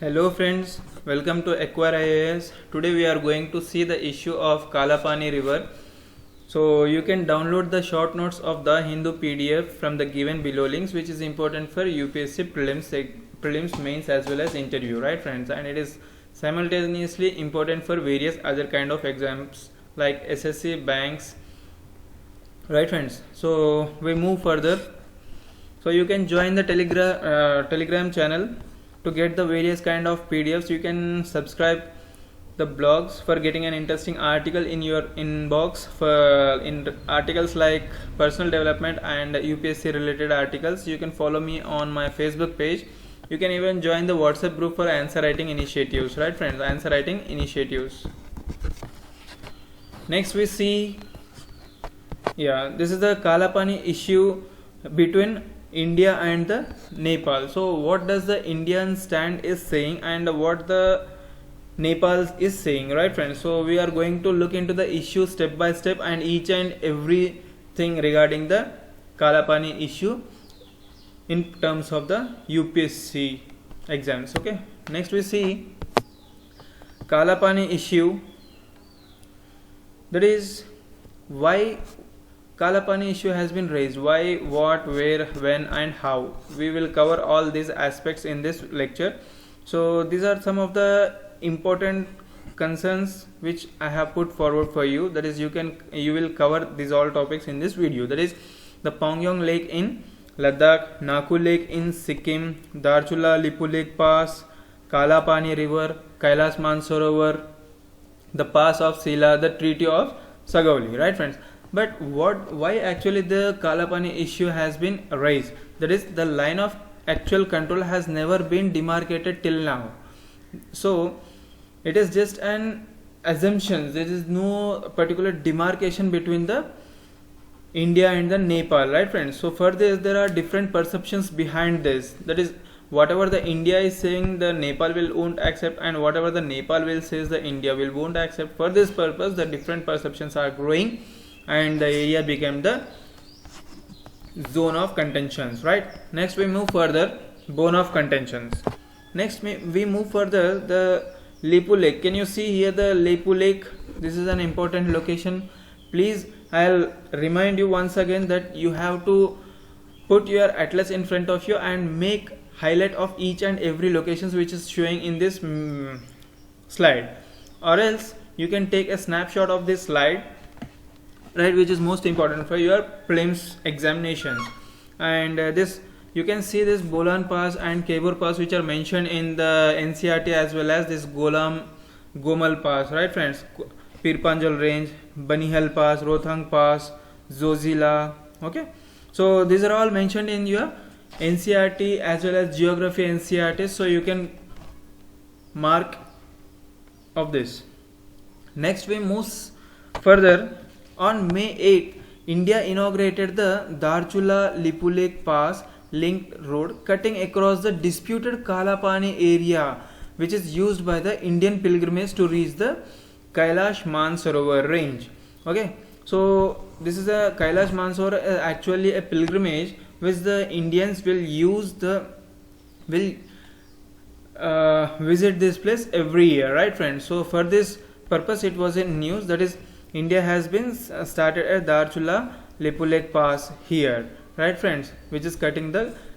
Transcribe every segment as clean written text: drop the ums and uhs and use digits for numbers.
Hello friends, welcome to Acquire IAS. Today we are going to see the issue of Kalapani River. So you can download the short notes of the Hindu PDF from the given below links, which is important for UPSC prelims, mains as well as interview, right friends? And it is simultaneously important for various other kind of exams like SSC, banks, right friends? So we move further. So you can join the Telegram channel to get the various kind of PDFs. You can subscribe the blogs for getting an interesting article in your inbox for in articles like personal development and UPSC related articles. You can follow me on my Facebook page. You can even join the WhatsApp group for answer writing initiatives, right friends? Answer writing initiatives. Next we see, this is the Kalapani issue between India and the Nepal. So what does the Indian stand is saying and what the Nepal is saying, right friends? So we are going to look into the issue step by step and each and everything regarding the Kalapani issue in terms of the UPSC exams. Okay, next we see Kalapani issue, that is why Kalapani issue has been raised, why, what, where, when and how. We will cover all these aspects in this lecture. So these are some of the important concerns which I have put forward for you. That is, you will cover these all topics in this video. That is the Pongyong Lake in Ladakh, Naku Lake in Sikkim, Darchula Lipu Lake Pass, Kalapani River, Kailash Mansarovar, the Pass of Sila, the Treaty of Sagauli, right friends? But why actually the Kalapani issue has been raised? That is, the line of actual control has never been demarcated till now. So it is just an assumption. There is no particular demarcation between the India and the Nepal, right friends? So for this there are different perceptions behind this. That is, whatever the India is saying, the Nepal won't accept, and whatever the Nepal will says, the India won't accept. For this purpose, the different perceptions are growing and the area became the zone of contentions, right? Next we move further, bone of contentions. Next we move further, the Lipu Lake. Can you see here the Lipu Lake? This is an important location. Please, I'll remind you once again that you have to put your atlas in front of you and make highlight of each and every locations which is showing in this slide, or else you can take a snapshot of this slide, right, which is most important for your prelims examinations. And this, you can see this Bolan Pass and Kebur Pass which are mentioned in the NCERT, as well as this Gomal Pass, right friends? Pirpanjal Range, Banihal Pass, Rothang Pass, Zojila. Okay, so these are all mentioned in your NCERT as well as geography NCERT, so you can mark of this. Next we move further. On May 8, India inaugurated the Darchula Lipu Lake Pass linked road cutting across the disputed Kalapani area, which is used by the Indian pilgrimage to reach the Kailash Mansarovar range. Okay, so this is a Kailash Mansarovar, actually a pilgrimage which the Indians will visit this place every year, right friends? So for this purpose it was in news, that is, India has been started at Darchula Lipu Lake Pass here, right friends, which is cutting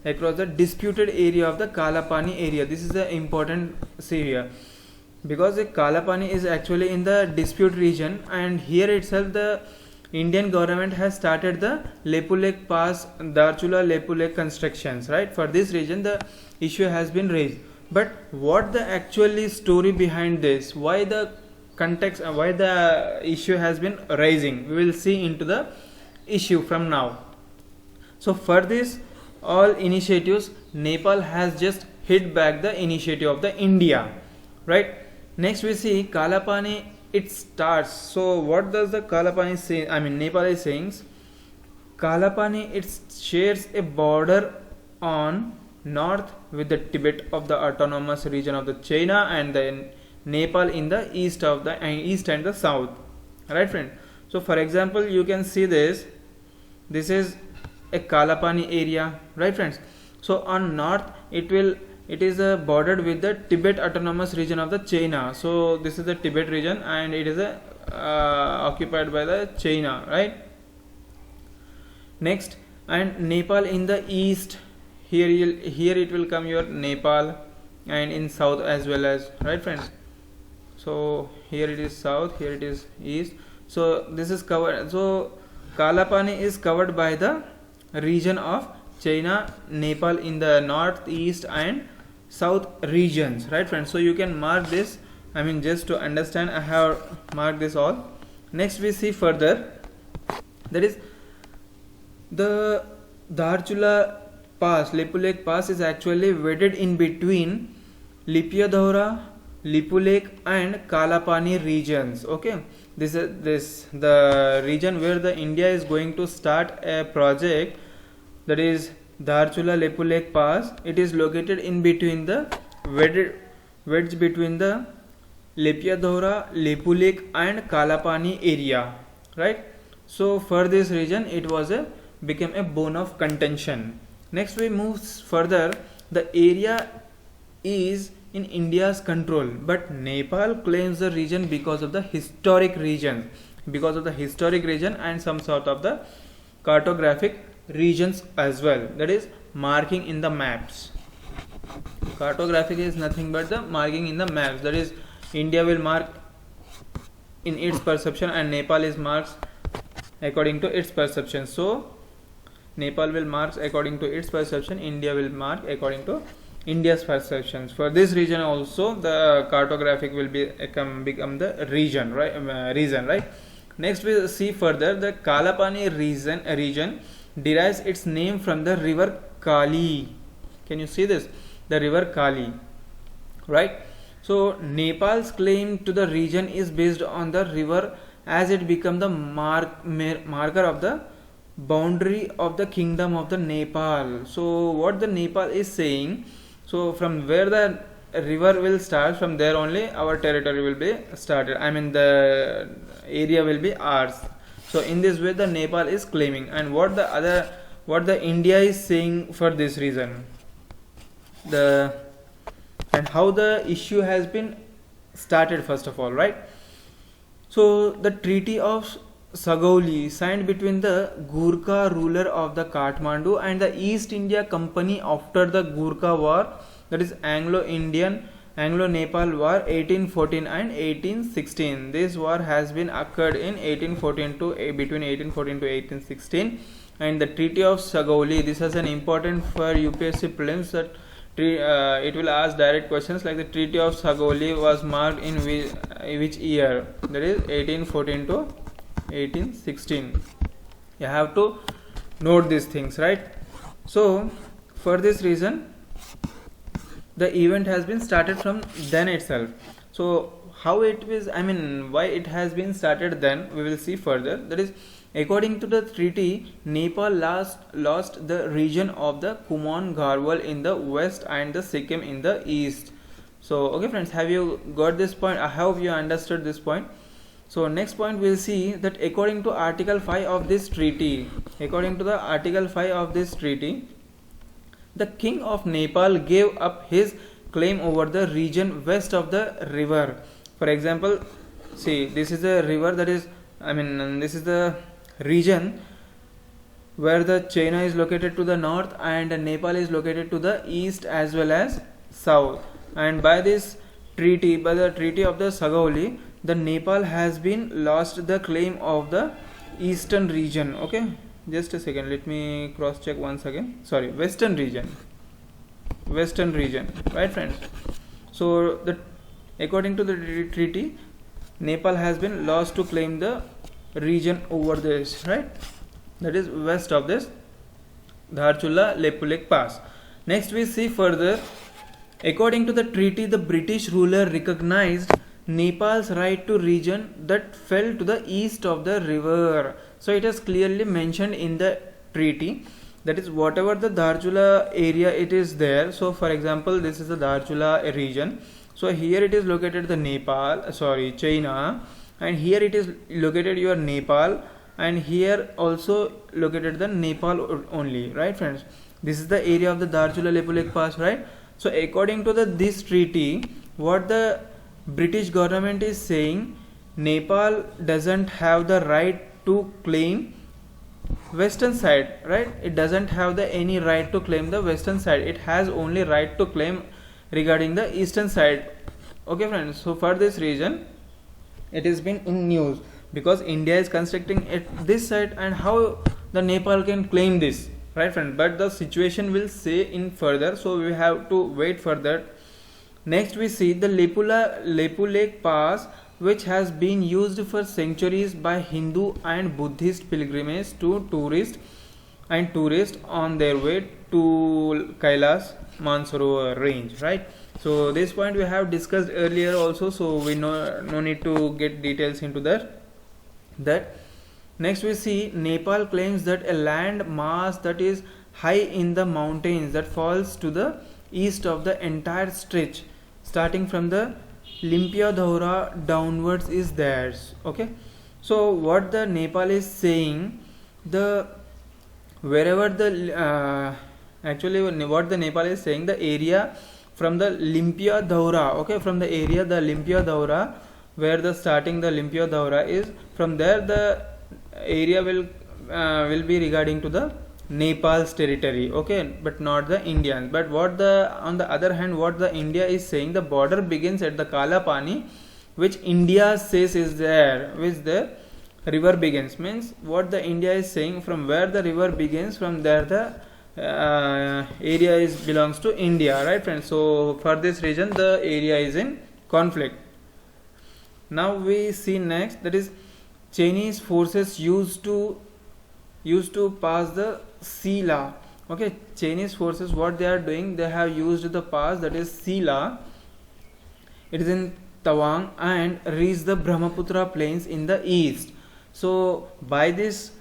across the disputed area of the Kalapani area. This is the important area because the Kalapani is actually in the dispute region, and here itself the Indian government has started the Lipu Lake Pass, Darchula Lipu Lake constructions, right? For this region the issue has been raised. But what the actually story behind this, why the context, why the issue has been rising, we will see into the issue from now. So for this all initiatives, Nepal has just hit back the initiative of the India, right? Next we see Kalapani, it starts. So what does the Kalapani say? Nepal is saying Kalapani, it shares a border on north with the Tibet of the autonomous region of the China and the Nepal in the east and the south, right friend? So for example, you can see this is a Kalapani area, right friends? So on north it will it is bordered with the Tibet Autonomous Region of the China. So this is the Tibet region, and it is occupied by the China, right? Next, and Nepal in the east. Here it will come your Nepal, and in south as well as, right friends. So here it is south, here it is east. So this is covered. So Kalapani is covered by the region of China, Nepal in the north, east and south regions, right friends. So you can mark this, I mean just to understand, I have marked this all. Next we see further, that is the Dharchula Pass, Lipulek Pass is actually wedged in between Lipiadhora, Lipulek and Kalapani regions. Okay, this is the region where the India is going to start a project, that is Dharchula Lipulek Pass. It is located in between the wedge between the Lipiadhora, Lipulek and Kalapani area, right? So for this region it was became a bone of contention. Next we move further. The area is in India's control, but Nepal claims the region because of the historic region, and some sort of the cartographic regions as well, that is marking in the maps. Cartographic is nothing but the marking in the maps, that is India will mark in its perception and Nepal is marks according to its perception. So Nepal will mark according to its perception, India will mark according to India's perceptions. For this region also the cartographic will become the region, right? Next we see further, the Kalapani region derives its name from the river Kali. Can you see this? The river Kali, right? So Nepal's claim to the region is based on the river, as it become the marker of the boundary of the kingdom of the Nepal. So what the Nepal is saying, so from where the river will start, from there only our territory will be started, I mean the area will be ours. So in this way the Nepal is claiming, and what the India is saying for this reason, and how the issue has been started first of all, right? So the Treaty of Sagauli, signed between the Gurkha ruler of the Kathmandu and the East India Company after the Gurkha War, that is Anglo-Nepal War 1814 and 1816. This war has been occurred in between 1814 to 1816, and the Treaty of Sagauli, this is an important for UPSC prelims, that it will ask direct questions like the Treaty of Sagauli was marked in which year, that is 1814 to 1816. You have to note these things, right? So for this reason the event has been started from then itself. So how it is, I mean why it has been started then, we will see further. That is, according to the treaty, Nepal lost the region of the Kumaon Garhwal in the west and the Sikkim in the east. So okay friends, have you got this point? I hope you understood this point. So next point we'll see that according to Article 5 of this treaty, the King of Nepal gave up his claim over the region west of the river. For example, see, this is a river, that is, this is the region where the China is located to the north and Nepal is located to the east as well as south. And by this treaty, by the Treaty of the Sagauli, the Nepal has been lost the claim of the eastern region. Okay, just a second, let me cross check once again. Sorry, western region, right friends? So according to the treaty, Nepal has been lost to claim the region over this, right? That is west of this Dharchula Lipulek Pass. Next we see further, according to the treaty, the British ruler recognized Nepal's right to region that fell to the east of the river. So it is clearly mentioned in the treaty, that is whatever the Dharchula area it is there. So for example, this is the Dharchula region. So here it is located the China, and here it is located your Nepal, and here also located the Nepal only, right friends? This is the area of the Dharchula Lipulek Pass, right? So according to this treaty, what the British government is saying, Nepal doesn't have the right to claim western side, right? It doesn't have the any right to claim the western side. It has only right to claim regarding the eastern side. Okay friends, so for this reason it has been in news, because India is constructing at this side, and how the Nepal can claim this, right friend? But the situation will say in further, so we have to wait for that. Next we see the Lepu Lake Pass, which has been used for centuries by Hindu and Buddhist pilgrimages to tourists on their way to Kailas Mansarovar range, right? So this point we have discussed earlier also, so we no need to get details into that. Next we see Nepal claims that a land mass that is high in the mountains that falls to the east of the entire stretch starting from the Limpiadhaura downwards is theirs. Okay, so what the Nepal is saying, the wherever the actually what the Nepal is saying, the area from the Limpiadhaura, okay, from the area the Limpiadhaura, where the starting the Limpiadhaura is, from there the area will be regarding to the Nepal's territory, okay, but not the Indians. But what the on the other hand, what the India is saying, the border begins at the Kalapani, which India says is there, which the river begins, means what the India is saying, from where the river begins, from there the area is belongs to India, right friends? So for this reason the area is in conflict. Now we see next, that is Chinese forces used to pass the Sila. Okay, Chinese forces, what they are doing, they have used the pass, that is Sila. It is in Tawang and reached the Brahmaputra plains in the east. So by this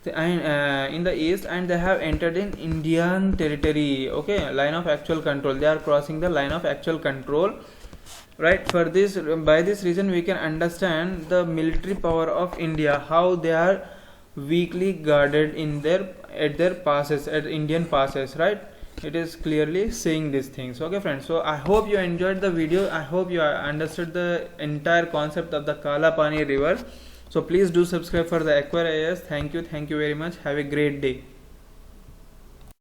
in the east, and they have entered in Indian territory, okay, line of actual control. They are crossing the line of actual control, right? For this, by this reason we can understand the military power of India, how they are weakly guarded in their passes, at Indian passes, right? It is clearly saying these things. Okay friends, so I hope you enjoyed the video. I hope you understood the entire concept of the Kalapani river. So please do subscribe for the Acquire IAS. Thank you very much. Have a great day.